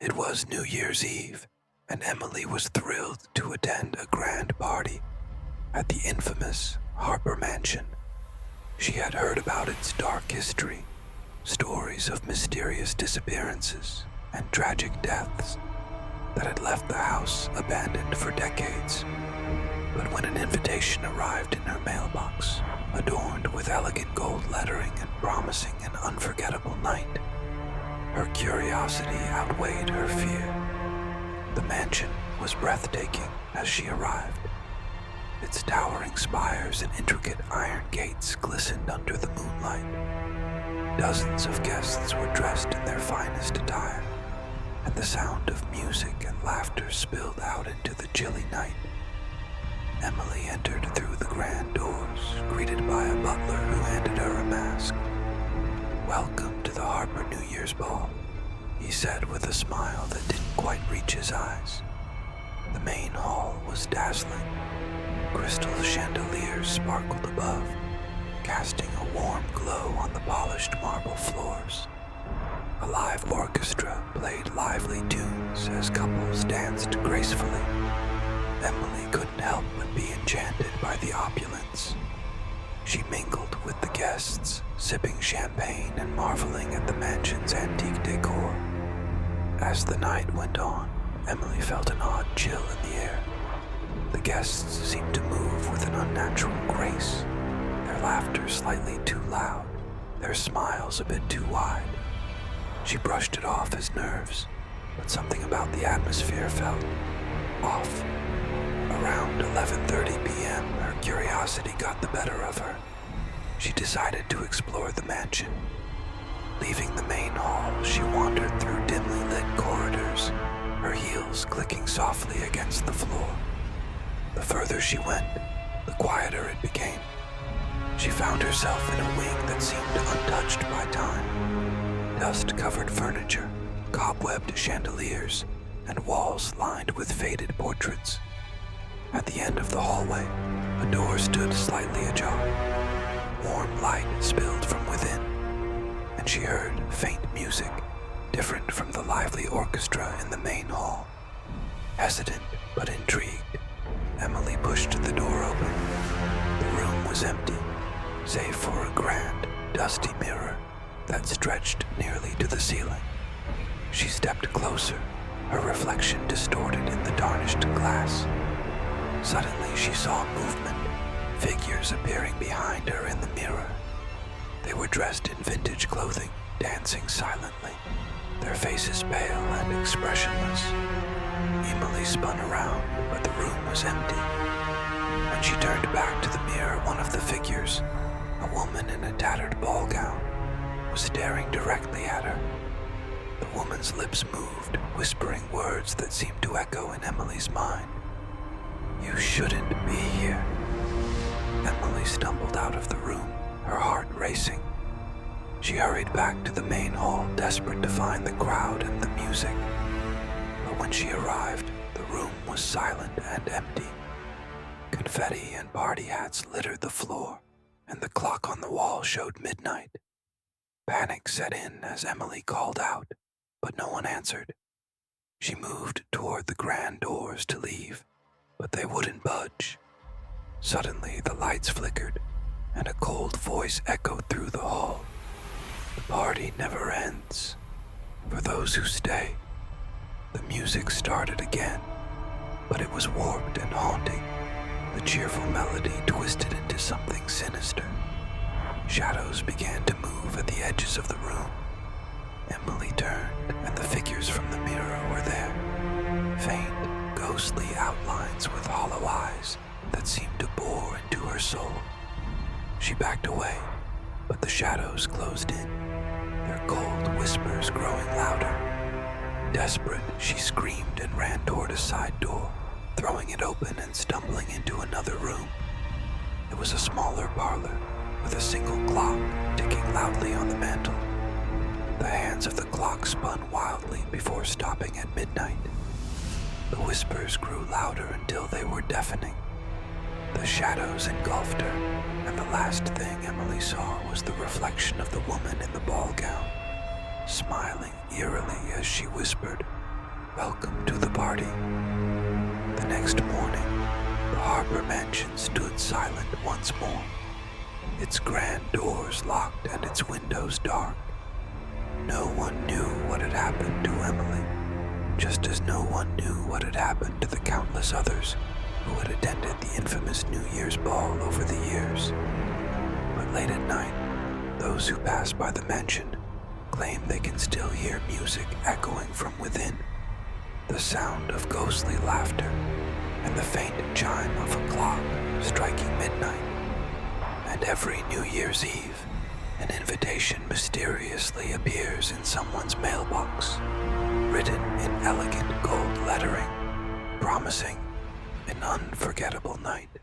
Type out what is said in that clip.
It was New Year's Eve, and Emily was thrilled to attend a grand party at the infamous Harper mansion. She had heard about its dark history, stories of mysterious disappearances and tragic deaths that had left the house abandoned for decades. But when an invitation arrived in her mailbox, adorned with elegant gold lettering and promising an unforgettable night, her curiosity outweighed her fear. The mansion was breathtaking as she arrived. Its towering spires and intricate iron gates glistened under the moonlight. Dozens of guests were dressed in their finest attire, and the sound of music and laughter spilled out into the chilly night. Emily entered through the grand doors, greeted by a butler who handed her a mask. "Welcome to the Harper New Year's Ball," he said with a smile that didn't quite reach his eyes. The main hall was dazzling. Crystal chandeliers sparkled above, casting a warm glow on the polished marble floors. A live orchestra played lively tunes as couples danced gracefully. Emily couldn't help but be enchanted by the opulence. She mingled with the guests, sipping champagne and marveling at the mansion's antique decor. As the night went on, Emily felt an odd chill in the air. The guests seemed to move with an unnatural grace, their laughter slightly too loud, their smiles a bit too wide. She brushed it off as nerves, but something about the atmosphere felt off. Around 11:30 p.m., her curiosity got the better of her. She decided to explore the mansion. Leaving the main hall, she wandered through dimly lit corridors, her heels clicking softly against the floor. The further she went, the quieter it became. She found herself in a wing that seemed untouched by time. Dust-covered furniture, cobwebbed chandeliers, and walls lined with faded portraits. At the end of the hallway, a door stood slightly ajar. Warm light spilled from within, and she heard faint music, different from the lively orchestra in the main hall. Hesitant but intrigued, Emily pushed the door open. The room was empty, save for a grand, dusty mirror that stretched nearly to the ceiling. She stepped closer, her reflection distorted in the tarnished glass. Suddenly she saw movement, figures appearing behind her in the mirror. They were dressed in vintage clothing, dancing silently, their faces pale and expressionless. Emily spun around, but the room was empty. When she turned back to the mirror, one of the figures, a woman in a tattered ball gown, was staring directly at her. The woman's lips moved, whispering words that seemed to echo in Emily's mind. "You shouldn't be here." Emily stumbled out of the room, her heart racing. She hurried back to the main hall, desperate to find the crowd and the music. But when she arrived, the room was silent and empty. Confetti and party hats littered the floor, and the clock on the wall showed midnight. Panic set in as Emily called out, but no one answered. She moved toward the grand doors to leave, but they wouldn't budge. Suddenly, the lights flickered, and a cold voice echoed through the hall. "The party never ends. For those who stay." The music started again, but it was warped and haunting. The cheerful melody twisted into something sinister. Shadows began to move at the edges of the room. Emily turned, and the figures from the mirror were there. Faint, ghostly outlines with hollow eyes that seemed to bore into her soul. She backed away, but the shadows closed in, their cold whispers growing louder. Desperate, she screamed and ran toward a side door, throwing it open and stumbling into another room. It was a smaller parlor, with a single clock ticking loudly on the mantel. The hands of the clock spun wildly before stopping at midnight. The whispers grew louder until they were deafening. The shadows engulfed her, and the last thing Emily saw was the reflection of the woman in the ball gown, smiling eerily as she whispered, welcome to the party. The next morning, the Harper mansion stood silent once more, its grand doors locked and its windows dark. No one knew what had happened to Emily, just as no one knew what had happened to the countless others who had attended the infamous New Year's ball over the years. But late at night, those who pass by the mansion claim they can still hear music echoing from within, the sound of ghostly laughter, and the faint chime of a clock striking midnight. And every New Year's Eve, an invitation mysteriously appears in someone's mailbox, written in elegant gold lettering, promising an unforgettable night.